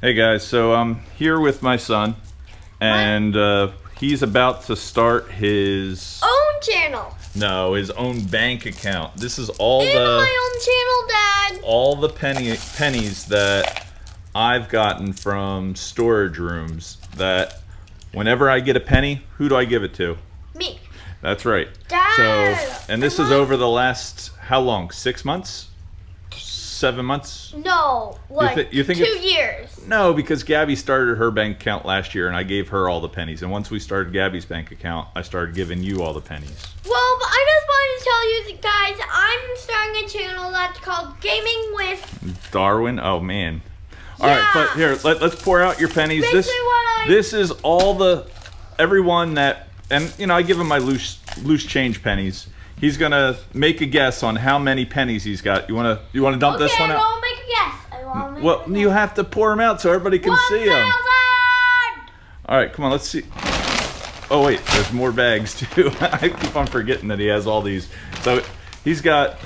Hey guys, so I'm here with my son, and he's about to start his own channel. No, his own bank account. This is all my own channel, Dad. All the pennies that I've gotten from storage rooms. That whenever I get a penny, who do I give it to? Me. That's right. Dad. So, and this is over the last how long? 6 months? 7 months? No, like you think 2 years. No, because Gabby started her bank account last year, and I gave her all the pennies. And once we started Gabby's bank account, I started giving you all the pennies. Well, but I just wanted to tell you guys, I'm starting a channel that's called Gaming with Darwin. Oh man! All right, but here, let's pour out your pennies. This is all everyone that, and you know, I give him my loose change pennies. He's gonna make a guess on how many pennies he's got. You wanna dump this one out? I want to make a guess. Well, you have to pour them out so everybody can see them. 1,000! All right, come on, let's see. Oh wait, there's more bags too. I keep on forgetting that he has all these. So he's got,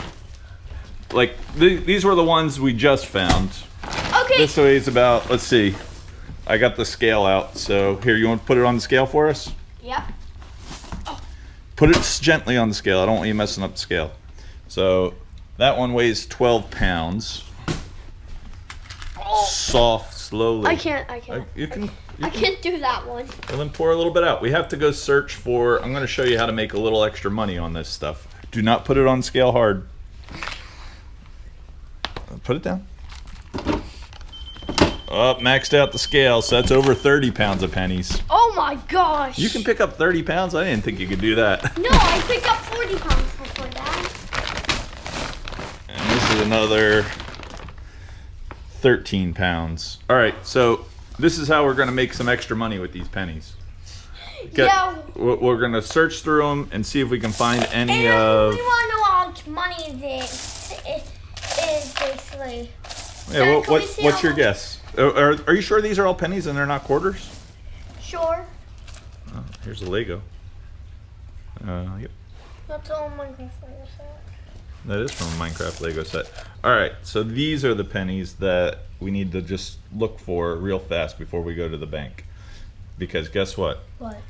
like, these were the ones we just found. Okay. This weighs about, let's see. I got the scale out. So here, you want to put it on the scale for us? Yep. Put it gently on the scale. I don't want you messing up the scale. So that one weighs 12 pounds. Soft, slowly. I can't. You can. I can't do that one. Well, then pour a little bit out. We have to go search for. I'm going to show you how to make a little extra money on this stuff. Do not put it on scale hard. Put it down. Oh, maxed out the scale, so that's over 30 pounds of pennies. Oh my gosh! You can pick up 30 pounds? I didn't think you could do that. No, I picked up 40 pounds before that. And this is another 13 pounds. All right, so this is how we're going to make some extra money with these pennies. Yeah. We're going to search through them and see if we can find any and of... we want to know how much money this is basically. Yeah, what's your guess? Are you sure these are all pennies and they're not quarters? Sure. Oh, here's a Lego. Yep. That's all Minecraft Lego set. That is from a Minecraft Lego set. Alright, so these are the pennies that we need to just look for real fast before we go to the bank. Because guess what? What?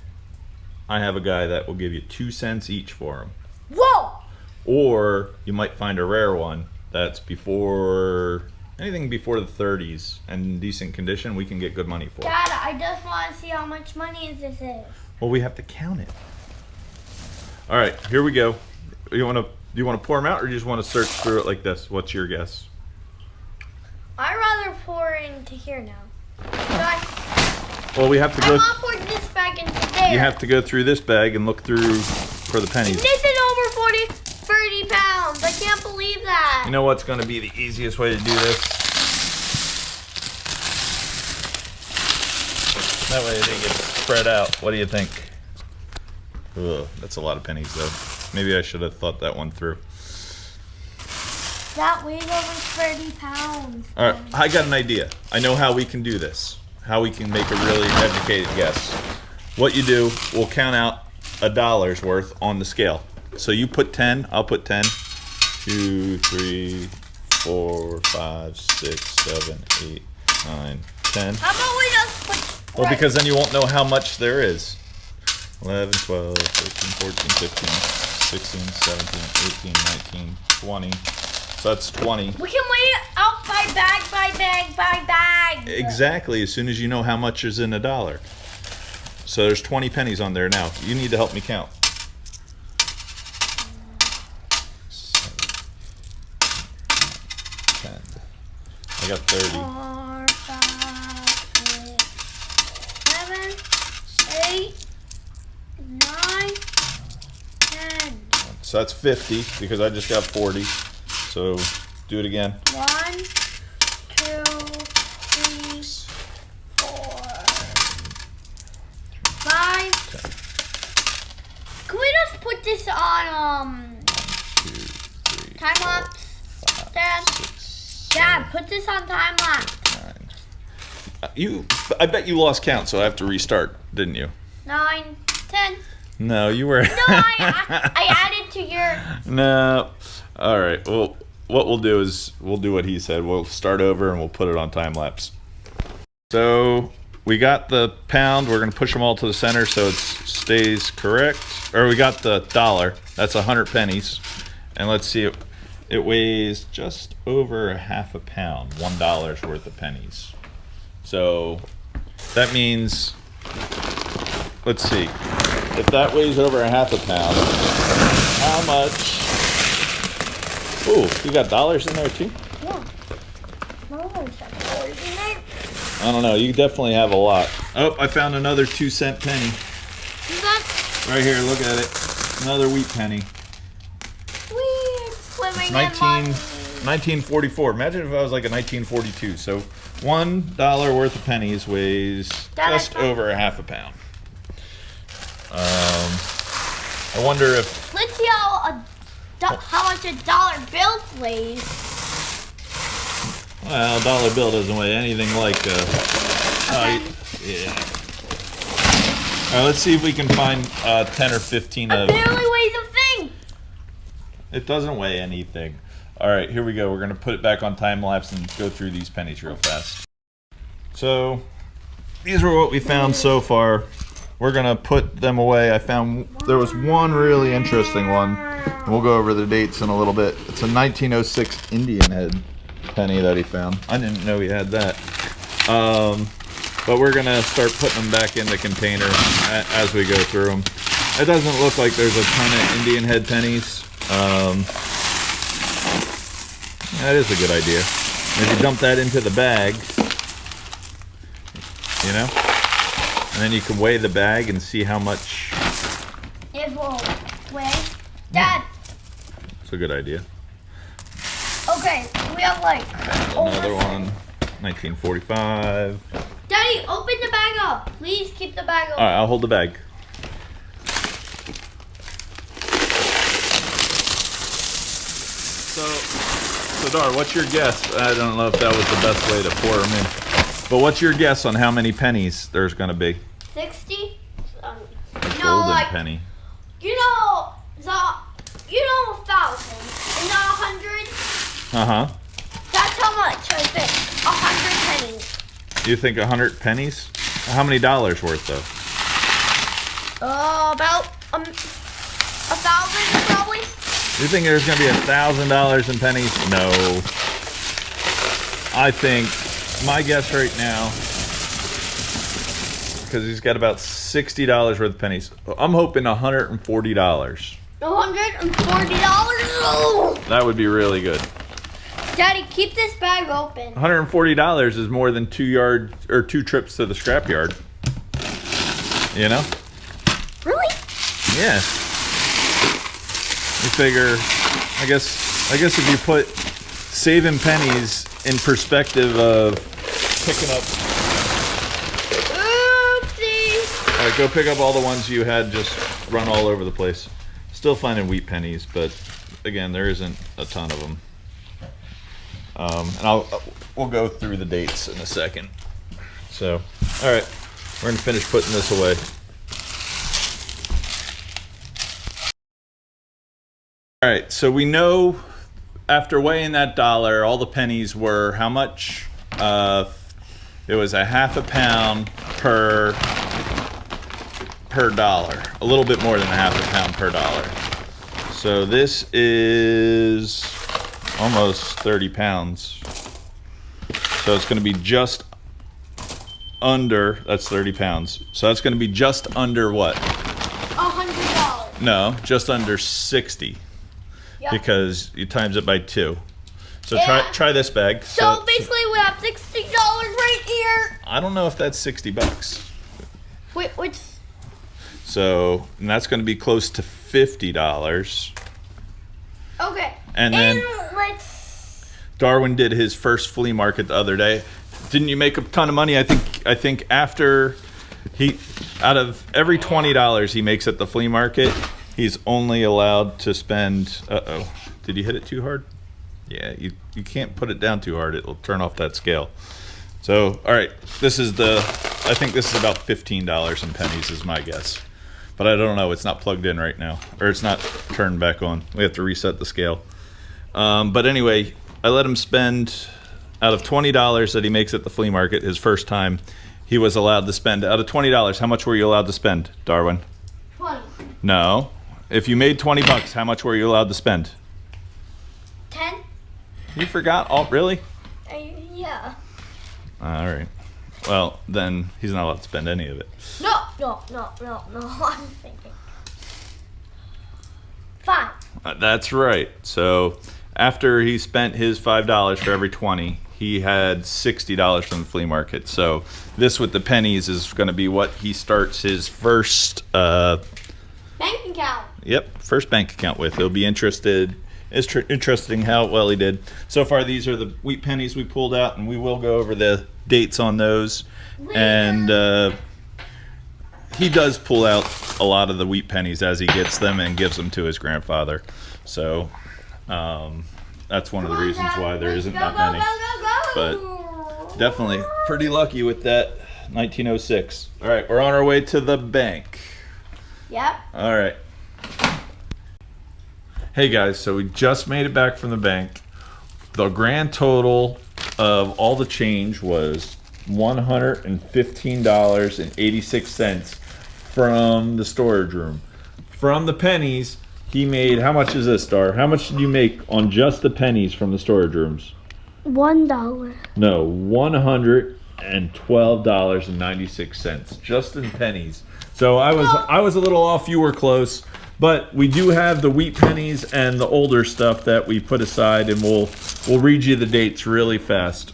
I have a guy that will give you 2 cents each for them. Whoa! Or you might find a rare one that's anything before the 30s and in decent condition, we can get good money for. Dad, I just want to see how much money this is. Well, we have to count it. All right, here we go. Do you want to pour them out, or do you just want to search through it like this? What's your guess? I'd rather pour into here now. Well, we have to go. I want to pour this bag into there. You have to go through this bag and look through for the pennies. This is over 30 pounds. I can't believe that. You know what's going to be the easiest way to do this? That way they get spread out. What do you think? Ugh, that's a lot of pennies, though. Maybe I should have thought that one through. That weighs over 30 pounds. All right, I got an idea. I know how we can do this. How we can make a really educated guess. What you do, we'll count out $1 worth on the scale. So you put 10, I'll put 10. 2, 3, 4, 5, 6, 7, 8, 9, 10. How about we just put... Well, because then you won't know how much there is. 11, 12, 13, 14, 15, 16, 17, 18, 19, 20. So that's 20. We can weigh it out by bag, by bag, by bag. Exactly, as soon as you know how much is in $1. So there's 20 pennies on there now. You need to help me count. 10. I got 30. 4, 5, 6, 7, 8, 9, 10. So that's 50 because I just got 40. So do it again. 1, 2, 3, 4, 5. Can we just put this on 2, 3, time 4, lapse? 5, Dad? 6, Dad, put this on time lapse. 9. I bet you lost count, so I have to restart, didn't you? 9, 10. No, you were. No, I added to your. No. All right. Well, what we'll do is we'll do what he said. We'll start over and we'll put it on time lapse. So we got the pound. We're gonna push them all to the center so it stays correct. Or we got the dollar. That's 100 pennies. And let's see, it weighs just over a half a pound, $1 worth of pennies. So that means, let's see, if that weighs over a half a pound, how much? Ooh, you got dollars in there too? Yeah. I don't know, you definitely have a lot. Oh, I found another 2-cent penny. You got Right here, look at it. Another wheat penny. weird swimming in 1944. Imagine if I was like a 1942. So $1 worth of pennies weighs just over a half a pound. I wonder if... Let's see how much a dollar bill weighs. Well, a dollar bill doesn't weigh anything like yeah. All right, let's see if we can find 10 or 15 It of... barely weighs a thing. It doesn't weigh anything. All right, here we go. We're gonna put it back on time lapse and go through these pennies real fast. So these are what we found so far. We're gonna put them away. I found there was one really interesting one. We'll go over the dates in a little bit. It's a 1906 Indian head penny that he found. I didn't know he had that. But we're gonna start putting them back in the container as we go through them. It doesn't look like there's a ton of Indian head pennies. That is a good idea. And if you dump that into the bag, you know, and then you can weigh the bag and see how much. It will weigh. Dad. It's a good idea. Okay, we have like Another one, 1945. Daddy, open the bag up. Please keep the bag open. All right, I'll hold the bag. So Dar, what's your guess? I don't know if that was the best way to pour them in, but what's your guess on how many pennies there's going to be? 60. A golden penny. You know 1,000 and not 100. That's how much I think. 100 pennies. You think 100 pennies? How many dollars worth though? About 1,000 probably. You think there's going to be $1,000 in pennies? No. I think my guess right now, because he's got about $60 worth of pennies. I'm hoping $140. $140? Oh! That would be really good. Daddy, keep this bag open. $140 is more than 2 trips to the scrapyard. You know? Really? Yeah. You figure, I guess if you put saving pennies in perspective of picking up. Oopsie. All right, go pick up all the ones you had just run all over the place. Still finding wheat pennies, but again, there isn't a ton of them. And we'll go through the dates in a second. So, all right, we're gonna finish putting this away. All right, so we know after weighing that dollar, all the pennies were how much? It was a half a pound per dollar. A little bit more than a half a pound per dollar. So this is almost 30 pounds. So it's going to be just under, that's 30 pounds. So that's going to be just under what? $100. No, just under 60. Yep. Because you times it by 2. So Yeah. try this bag. So basically we have $60 right here. I don't know if that's $60. Wait, which? So, and that's going to be close to $50. Okay. And then let's. Darwin did his first flea market the other day. Didn't you make a ton of money? I think after out of every $20 he makes at the flea market, he's only allowed to spend. Uh-oh. Did you hit it too hard? Yeah, you can't put it down too hard. It'll turn off that scale. So, all right, I think this is about $15 in pennies is my guess. But I don't know, it's not plugged in right now. Or it's not turned back on. We have to reset the scale. But anyway, I let him spend out of $20 that he makes at the flea market, his first time, he was allowed to spend. Out of $20, how much were you allowed to spend, Darwin? 20. No. If you made $20, how much were you allowed to spend? 10. You forgot? Oh, really? Yeah. All right. Well, then he's not allowed to spend any of it. No. I'm thinking. 5. That's right. So after he spent his $5 for every 20, he had $60 from the flea market. So this with the pennies is going to be what he starts his first Bank account. Yep, first bank account with. It'll be interesting how well he did. So far, these are the wheat pennies we pulled out, and we will go over the dates on those. And he does pull out a lot of the wheat pennies as he gets them and gives them to his grandfather. So that's one of the reasons why there isn't that many. But definitely pretty lucky with that 1906. All right, we're on our way to the bank. Yep. All right. Hey guys, so we just made it back from the bank. The grand total of all the change was $115.86 from the storage room. From the pennies, he made, how much is this, Star? How much did you make on just the pennies from the storage rooms? $1. No, $112.96 just in pennies. So I was a little off. You were close. But we do have the wheat pennies and the older stuff that we put aside, and we'll read you the dates really fast.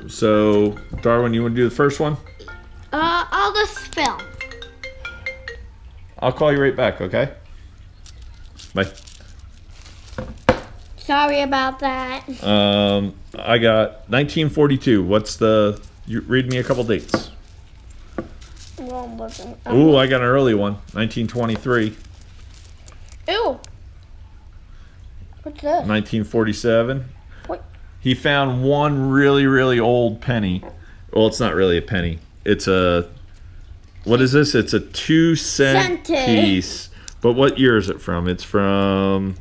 So, Darwin, you want to do the first one? I'll just film. I'll call you right back, okay? Bye. Sorry about that. I got 1942. You read me a couple dates. Ooh, I got an early one. 1923. Ew. What's this? 1947. What? He found one really, really old penny. Well, it's not really a penny. It's what is this? It's a 2-cent piece. But what year is it from? It's from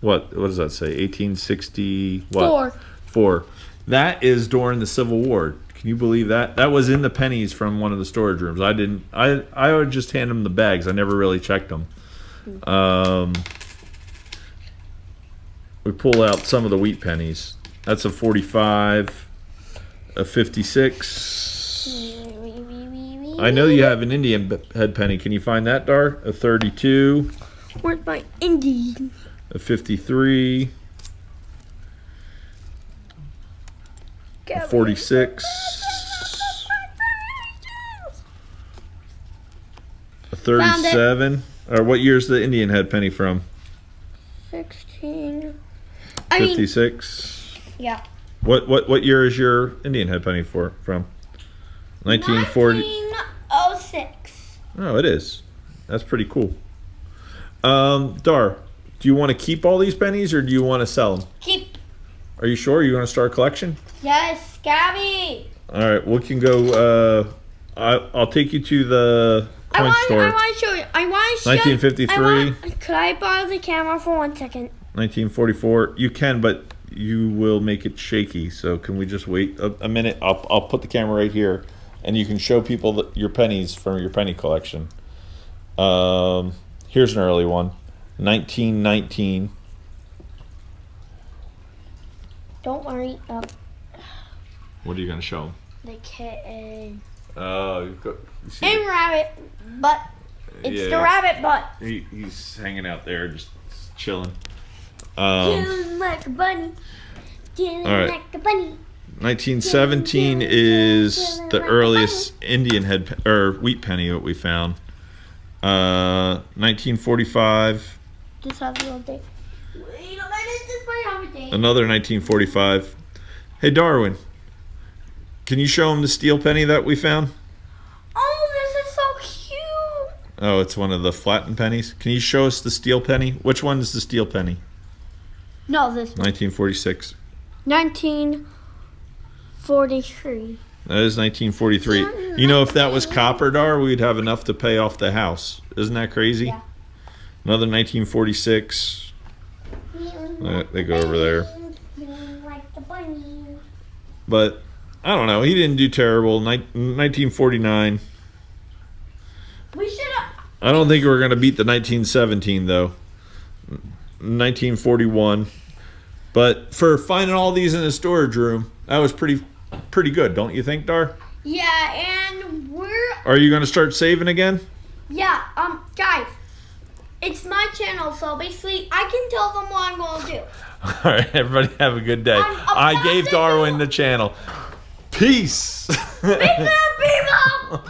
what does that say? 1860 what? 4. That is during the Civil War. Can you believe that? That was in the pennies from one of the storage rooms. I would just hand them the bags. I never really checked them. We pull out some of the wheat pennies. That's a 45, a 56. I know you have an Indian head penny. Can you find that, Dar? A 32. Where's my Indian? A 53. A 46. A 37. Or what year's the Indian head penny from? 16. 56. Yeah. What year is your Indian head penny from? 1940. 1906. Oh, it is. That's pretty cool. Dar, do you want to keep all these pennies or do you want to sell them? Keep. Are you sure you want to start a collection? Yes, Gabby. All right, we can go. I'll take you to the coin store. I want to show you. 1953. Could I borrow the camera for 1 second? 1944. You can, but you will make it shaky. So can we just wait a minute? I'll put the camera right here, and you can show people your pennies from your penny collection. Here's an early one. 1919. Don't worry. What are you going to show them? The kitten. Oh, you see And rabbit butt. It's the rabbit butt. He's hanging out there, just chilling. Chilling like a bunny. Chilling like a bunny. 1917 is the earliest Indian head or wheat penny that we found. 1945. Just have a little day. Wait a minute, this might have a day. Another 1945. Hey Darwin, can you show him the steel penny that we found? Oh, this is so cute. Oh, it's one of the flattened pennies. Can you show us the steel penny? Which one is the steel penny? No, this one. 1946. 1943. That is 1943. You know, if that was copper, Dar, we'd have enough to pay off the house. Isn't that crazy? Yeah. Another 1946. They go over there. But I don't know. He didn't do terrible. 1949. We should have. I don't think we're going to beat the 1917 though. 1941. But for finding all these in the storage room, that was pretty good, don't you think, Dar? Yeah, and Are you going to start saving again? Yeah, guys, it's my channel, so basically I can tell them what I'm going to do. All right, everybody have a good day. I gave Darwin the channel. Peace. Big man, people!